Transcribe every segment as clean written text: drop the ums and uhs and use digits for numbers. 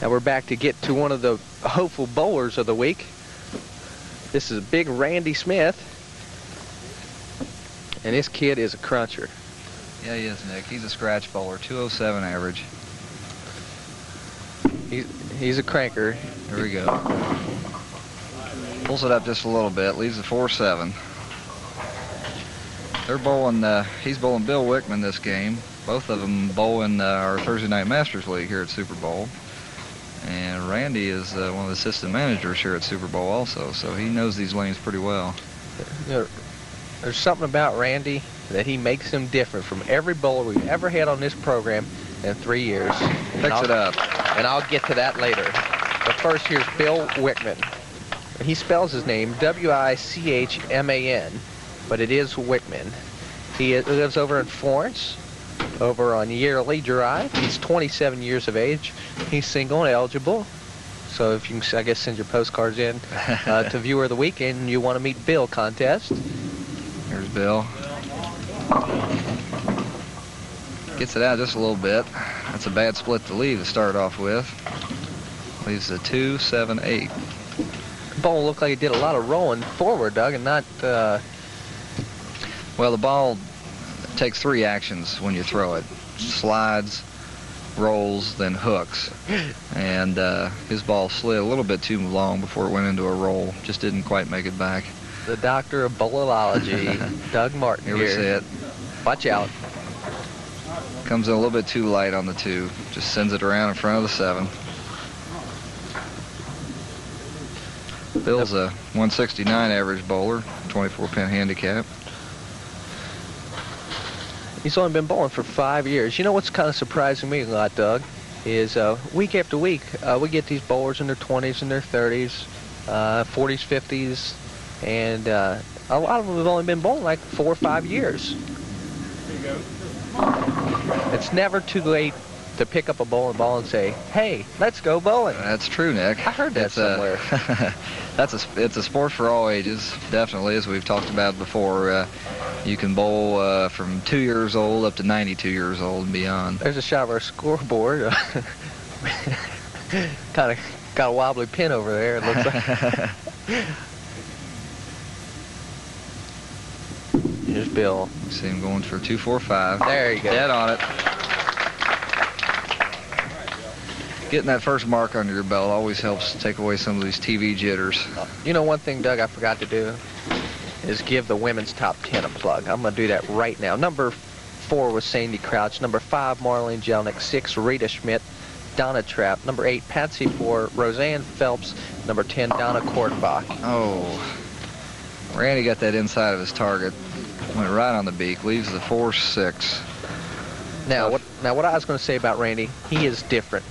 Now we're back to get to one of the hopeful bowlers of the week. This is big Randy Smith. And this kid is a cruncher. Yeah, he is, Nick. He's a scratch bowler, 207 average. He's a cranker. Here we go. Pulls it up just a little bit, leaves the 4-7. They're bowling, he's bowling Bill Wichman this game. Both of them bowl in our Thursday Night Masters League here at Super Bowl. And Randy is one of the assistant managers here at Super Bowl also, so he knows these lanes pretty well. There's something about Randy that he makes him different from every bowler we've ever had on this program in 3 years. Picks it up. And I'll get to that later. But first, here's Bill Wichman. He spells his name W-I-C-H-M-A-N, but it is Wichman. He lives over in Florence, over on Yearly Drive. He's 27 years of age. He's single and eligible. So if you can, I guess, send your postcards in to Viewer of the Week and you want to meet Bill contest. Here's Bill. Gets it out just a little bit. That's a bad split to leave to start off with. Leaves a 2-7-8. Ball looked like it did a lot of rolling forward, Doug, and not... Well, the ball takes 3 actions when you throw it. Slides, rolls, then hooks. And his ball slid a little bit too long before it went into a roll. Just didn't quite make it back. The doctor of bowlology, Doug Martin Here we see it. Watch out. Comes in a little bit too light on the 2. Just sends it around in front of the 7. Bill's a 169 average bowler, 24-pin handicap. He's only been bowling for 5 years. You know what's kind of surprising me a lot, Doug, is week after week we get these bowlers in their 20s and their 30s, 40s, 50s, and a lot of them have only been bowling like 4 or 5 years. There you go. It's never too late to pick up a bowling ball and say, "Hey, let's go bowling." That's true, Nick. I heard that somewhere. It's a sport for all ages, definitely, as we've talked about before. You can bowl from 2 years old up to 92 years old and beyond. There's a shot of our scoreboard. Kind of got a wobbly pin over there, it looks like. Here's Bill. See him going for 2-4-5. There you go. Dead on it. Getting that first mark under your belt always helps take away some of these TV jitters. You know, one thing, Doug, I forgot to do is give the women's top 10 a plug. I'm going to do that right now. Number 4 was Sandy Crouch. Number 5, Marlene Jelnick. 6, Rita Schmidt. Donna Trapp. Number 8, Patsy 4, Roseanne Phelps. Number 10, Donna Kortenbach. Oh, Randy got that inside of his target. Went right on the beak. Leaves the 4-6. Now, what I was going to say about Randy, he is different.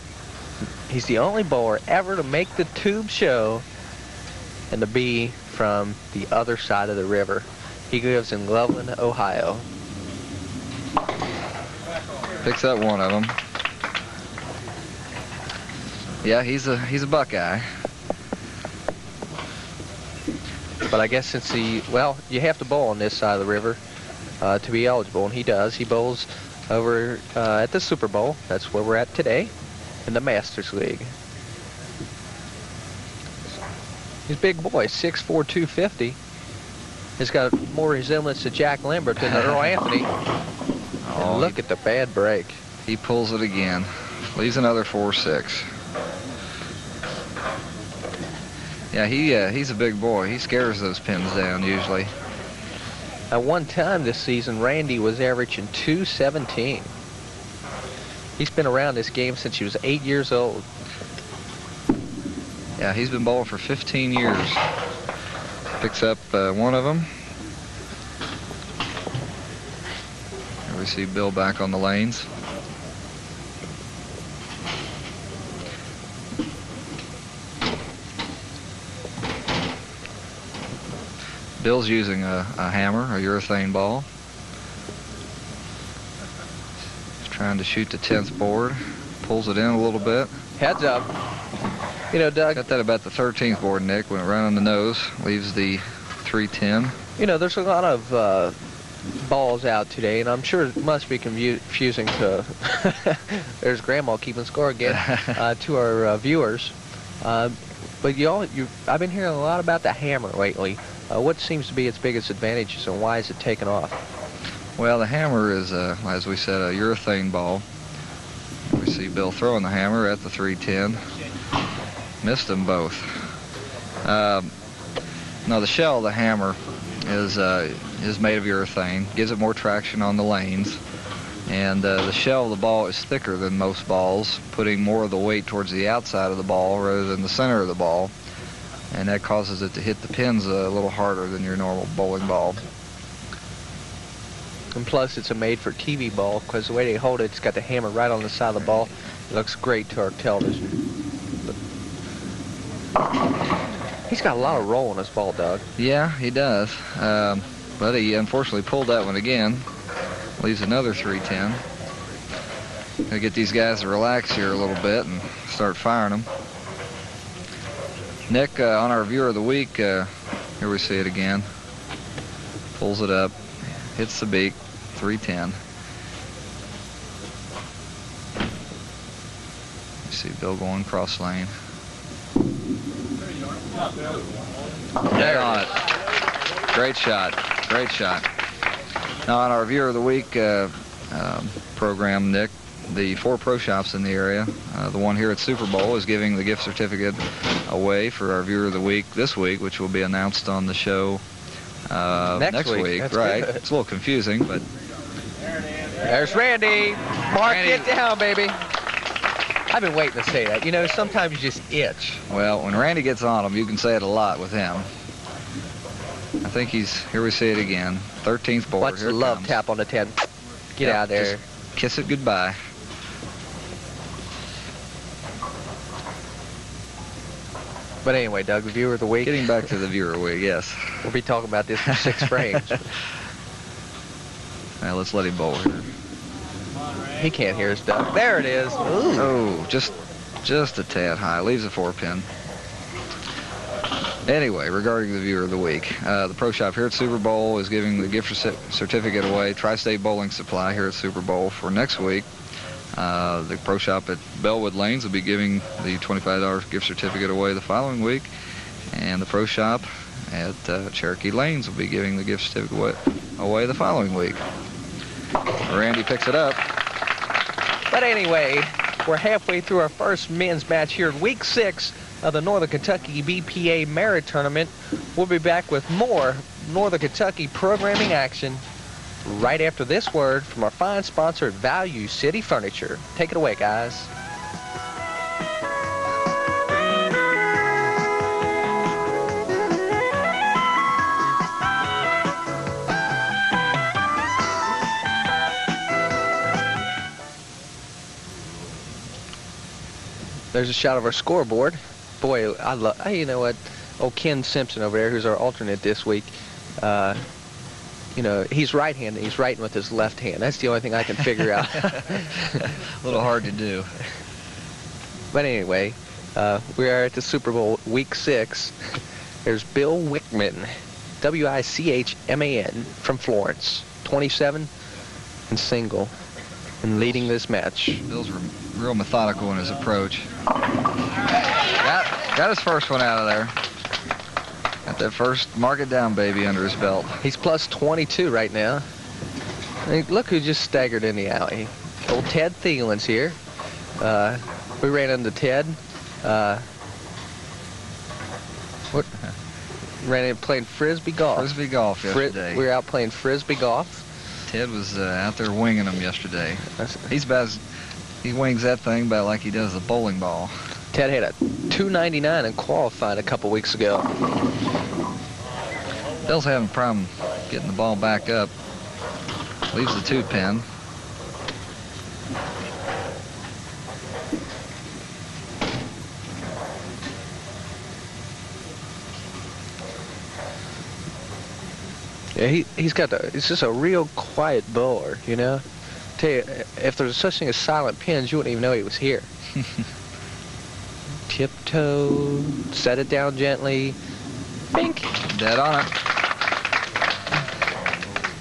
He's the only bowler ever to make the tube show and to be from the other side of the river. He lives in Loveland, Ohio. Picks up one of them. Yeah, he's a Buckeye. But I guess since you have to bowl on this side of the river to be eligible, and he does. He bowls over at the Super Bowl. That's where we're at today in the Masters League. He's a big boy, 6'4", 250. He's got more resemblance to Jack Lambert than Earl Anthony. And look at the bad break. He pulls it again. Leaves another 4-6. Yeah, he's a big boy. He scares those pins down usually. At one time this season, Randy was averaging 217. He's been around this game since he was 8 years old. Yeah, he's been bowling for 15 years. Picks up one of them. Here we see Bill back on the lanes. Bill's using a hammer, a urethane ball. He's trying to shoot the 10th board. Pulls it in a little bit. Heads up. You know, Doug. Got that about the 13th board, Nick. Went right on the nose. Leaves the 310. You know, there's a lot of balls out today, and I'm sure it must be confusing to there's Grandma keeping score again to our viewers. But I've been hearing a lot about the hammer lately. What seems to be its biggest advantages, and why is it taken off? Well, the hammer is, as we said, a urethane ball. We see Bill throwing the hammer at the 310. Missed them both. Now the shell of the hammer is made of urethane. Gives it more traction on the lanes. And the shell of the ball is thicker than most balls, putting more of the weight towards the outside of the ball rather than the center of the ball. And that causes it to hit the pins a little harder than your normal bowling ball. And plus, it's a made-for-TV ball, because the way they hold it, it's got the hammer right on the side of the ball. It looks great to our television. He's got a lot of roll on his ball, Doug. Yeah, he does. But he unfortunately pulled that one again. Leaves another 310. Gonna get these guys to relax here a little bit and start firing them. Nick, on our viewer of the week, here we see it again. Pulls it up, hits the beak, 310. You see Bill going cross lane. Dead on it. Great shot. Great shot. Now on our viewer of the week program, Nick, the 4 pro shops in the area, the one here at Super Bowl is giving the gift certificate away for our viewer of the week this week, which will be announced on the show next week. That's right. good. It's a little confusing, but There's Randy. Mark Randy. it down, baby. I've been waiting to say that. You know, sometimes you just itch. well, when Randy gets on them, you can say it a lot with him. I think here we see it again. 13th board. Watch Here the it love comes. tap on the 10. Get Yep, out of there. just kiss it goodbye. But anyway, Doug, the viewer of the week. Getting back to the viewer week, yes. We'll be talking about this in 6 frames. Now let's let him bowl here. He can't hear us, Doug. There it is. Ooh. Oh, just a tad high. Leaves a 4-pin. Anyway, regarding the viewer of the week, the pro shop here at Super Bowl is giving the gift certificate away. Tri-State Bowling Supply here at Super Bowl for next week. The pro shop at Bellwood Lanes will be giving the $25 gift certificate away the following week. And the pro shop at Cherokee Lanes will be giving the gift certificate away the following week. Randy picks it up. But anyway, we're halfway through our first men's match here in week 6 of the Northern Kentucky BPA Merit Tournament. We'll be back with more Northern Kentucky programming action right after this word from our fine sponsor, Value City Furniture. Take it away, guys. There's a shot of our scoreboard. Boy, I love. You know what? Oh, Ken Simpson over there, who's our alternate this week. You know, he's right-handed. He's writing with his left hand. That's the only thing I can figure out. A little hard to do. But anyway, we are at the Super Bowl week 6. There's Bill Wichman, Wichman from Florence, 27 and single, and leading this match. Bill's real methodical in his approach. Got his first one out of there. Got that first mark it down baby under his belt. He's plus 22 right now. Hey, look who just staggered in the alley. Old Ted Thielen's here. We ran into Ted. Ran in playing frisbee golf. Frisbee golf yesterday. We were out playing frisbee golf. Ted was out there winging them yesterday. He wings that thing about like he does the bowling ball. Ted had a 299 in qualifying a couple weeks ago. Bill's having a problem getting the ball back up. Leaves the 2-pin. Yeah, he's just a real quiet bowler, you know. Tell you, if there's such thing as silent pins, you wouldn't even know he was here. Tiptoe, set it down gently. Bink. Dead on it.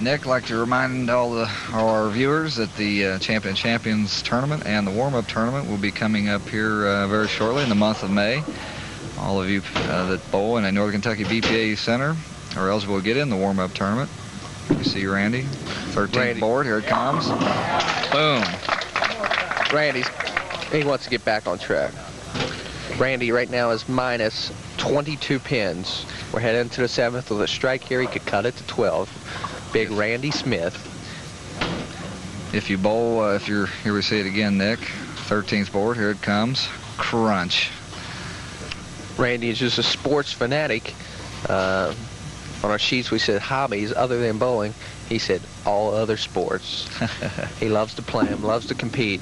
Nick, I'd like to remind all our viewers that the Champion Champions tournament and the warm-up tournament will be coming up here very shortly in the month of May. All of you that bowl in a Northern Kentucky BPA center are eligible to get in the warm-up tournament. You see Randy, 13th board. Here it comes. Boom. He wants to get back on track. Randy right now is minus 22 pins. We're heading into the 7th with a strike here. He could cut it to 12. Big Randy Smith. If you bowl, here we see it again, Nick. 13th board. Here it comes. Crunch. Randy is just a sports fanatic. On our sheets we said hobbies other than bowling. He said all other sports. He loves to play them, loves to compete,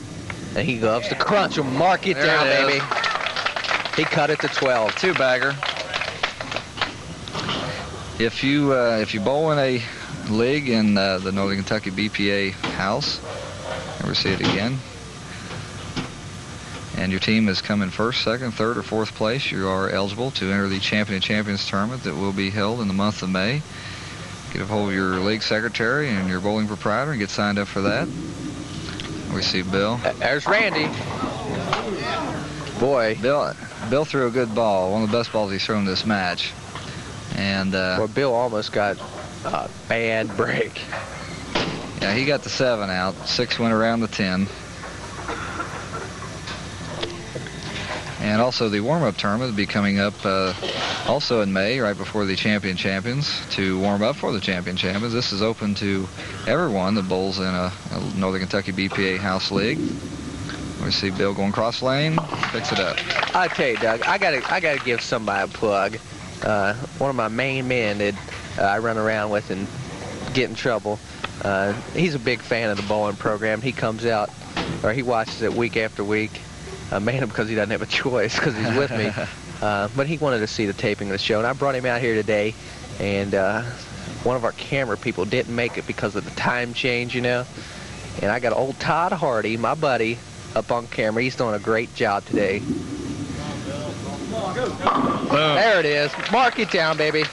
and he loves to crunch them. Mark it down, baby. He cut it to 12. Two-bagger. If you bowl in a league in the Northern Kentucky BPA house, here we see it again, and your team has come in first, second, third, or fourth place, you are eligible to enter the Champion of Champions tournament that will be held in the month of May. Get a hold of your league secretary and your bowling proprietor and get signed up for that. We see Bill. There's Randy. Boy. Bill threw a good ball, one of the best balls he's thrown this match. And well, Bill almost got a bad break. Yeah, he got the 7 out. 6 went around the 10. And also the warm-up tournament will be coming up also in May, right before the Champion Champions, to warm up for the Champion Champions. This is open to everyone that bowls in a Northern Kentucky BPA house league. We see Bill going cross lane, picks it up. I tell you, Doug, I gotta give somebody a plug. One of my main men that I run around with and get in trouble. He's a big fan of the bowling program. He comes out, or he watches it week after week. Mainly because he doesn't have a choice, because he's with me. But he wanted to see the taping of the show, and I brought him out here today. And one of our camera people didn't make it because of the time change, you know. And I got old Todd Hardy, my buddy, up on camera. He's doing a great job today. Boom. There it is. Mark it down, baby.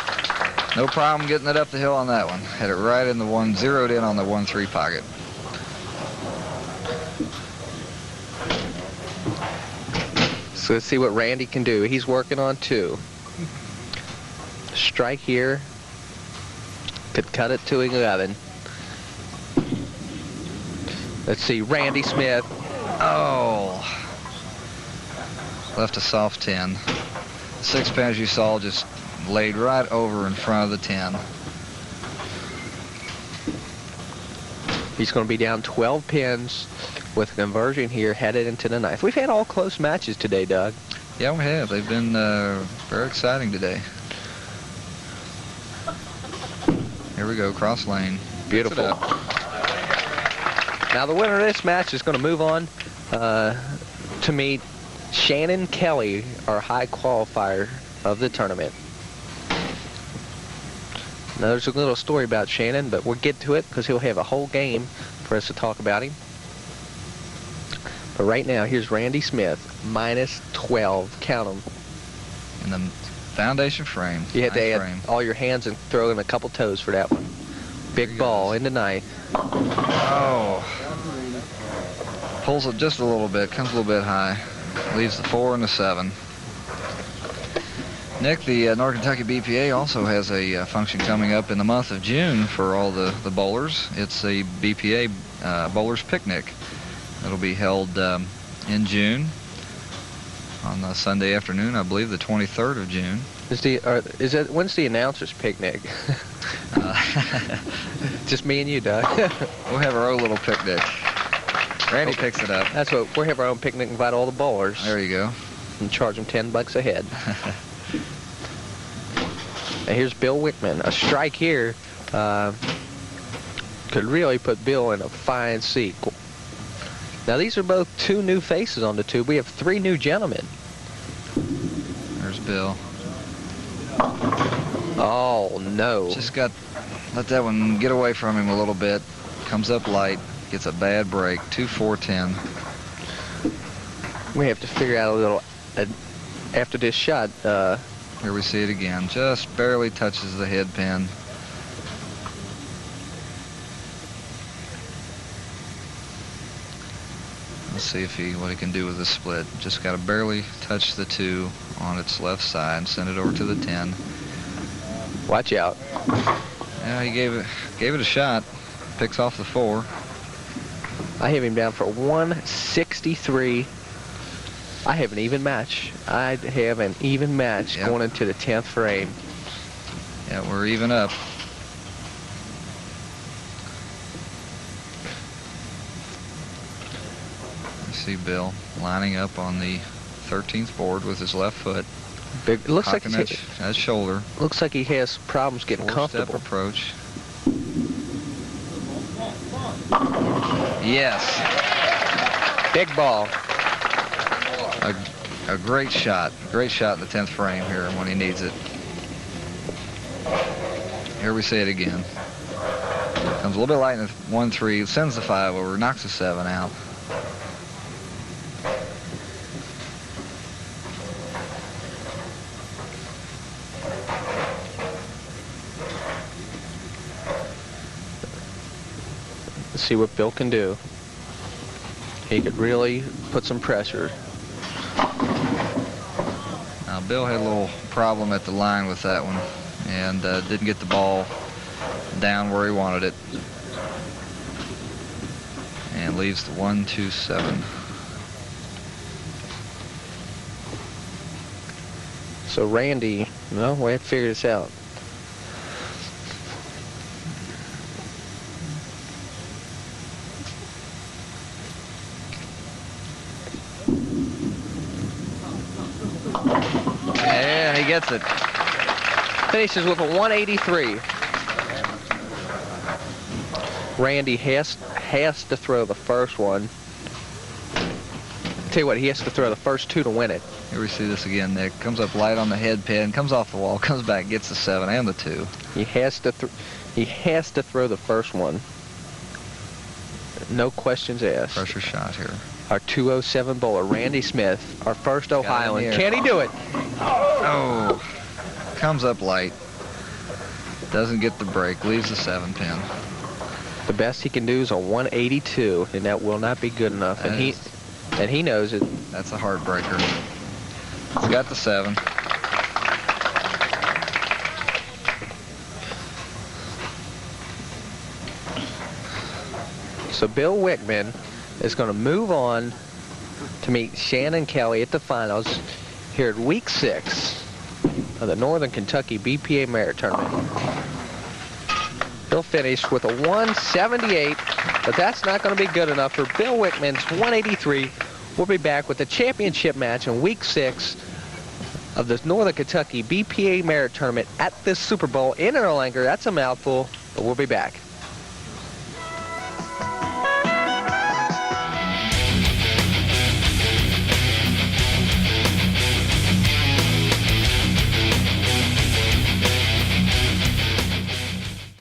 No problem getting it up the hill on that one. Had it right in the one, zeroed in on the 1-3 pocket. So let's see what Randy can do. He's working on 2. Strike here. Could cut it to 11. Let's see, Randy Smith. Oh. Left a soft 10. 6 pin, as you saw, just laid right over in front of the 10. He's going to be down 12 pins with a conversion here headed into the 9th. We've had all close matches today, Doug. Yeah, we have. They've been very exciting today. Here we go, cross lane. Beautiful. Now the winner of this match is going to move on to meet Shannon Kelly, our high qualifier of the tournament. Now there's a little story about Shannon, but we'll get to it because he'll have a whole game for us to talk about him. But right now, here's Randy Smith, minus 12. Count them. In the foundation frame. You had to add all your hands and throw in a couple toes for that one. Big ball in the 9th. Oh. Pulls it just a little bit, comes a little bit high. Leaves the 4 and the 7. Nick, the Northern Kentucky BPA also has a function coming up in the month of June for all the bowlers. It's a BPA bowlers picnic. It'll be held in June on the Sunday afternoon, I believe the 23rd of June. When's the announcers picnic? Just me and you, Doug. We'll have our own little picnic. Randy picks it up. That's what we'll have our own picnic. Invite all the bowlers. There you go. And charge them $10 a head. And here's Bill Wichman. A strike here could really put Bill in a fine seat. Now these are both 2 new faces on the tube. We have 3 new gentlemen. There's Bill. Oh no! Just let that one get away from him a little bit. Comes up light, gets a bad break. 2-4-10. We have to figure out a little after this shot. Here we see it again. Just barely touches the head pin. Let's see what he can do with this split. Just got to barely touch the 2 on its left side. Send it over to the 10. Watch out. Yeah, he gave it a shot. Picks off the 4. I have him down for 163. I have an even match. I have an even match going into the 10th frame. Yeah, we're even up. You see Bill lining up on the 13th board with his left foot. Big, looks like that shoulder. Looks like he has problems getting comfortable. Four-step approach. Yes. Big ball. A great shot. Great shot in the 10th frame here when he needs it. Here we see it again. Comes a little bit light in the 1-3. Sends the 5 over. Knocks the 7 out. Let's see what Bill can do. He could really put some pressure. Now Bill had a little problem at the line with that one and didn't get the ball down where he wanted it. And leaves the 1-2-7. So Randy, well, we have to figure this out. And he gets it. Finishes with a 183. Randy has to throw the first one. Tell you what, he has to throw the first 2 to win it. Here we see this again, Nick. Comes up light on the head pin, comes off the wall, comes back, gets the 7 and the 2. He has to throw the first one. No questions asked. Pressure shot here. Our 207 bowler, Randy Smith, our first Ohioan. Can he do it? Oh, comes up light. Doesn't get the break, leaves the 7 pin. The best he can do is a 182, and that will not be good enough. And he knows it. That's a heartbreaker. He's got the 7. So Bill Wichman is going to move on to meet Shannon Kelly at the finals here at week 6 of the Northern Kentucky BPA Merit Tournament. He'll finish with a 178, but that's not going to be good enough for Bill Wichman's 183. We'll be back with the championship match in week 6 of the Northern Kentucky BPA Merit Tournament at this Super Bowl in Erlanger. That's a mouthful, but we'll be back.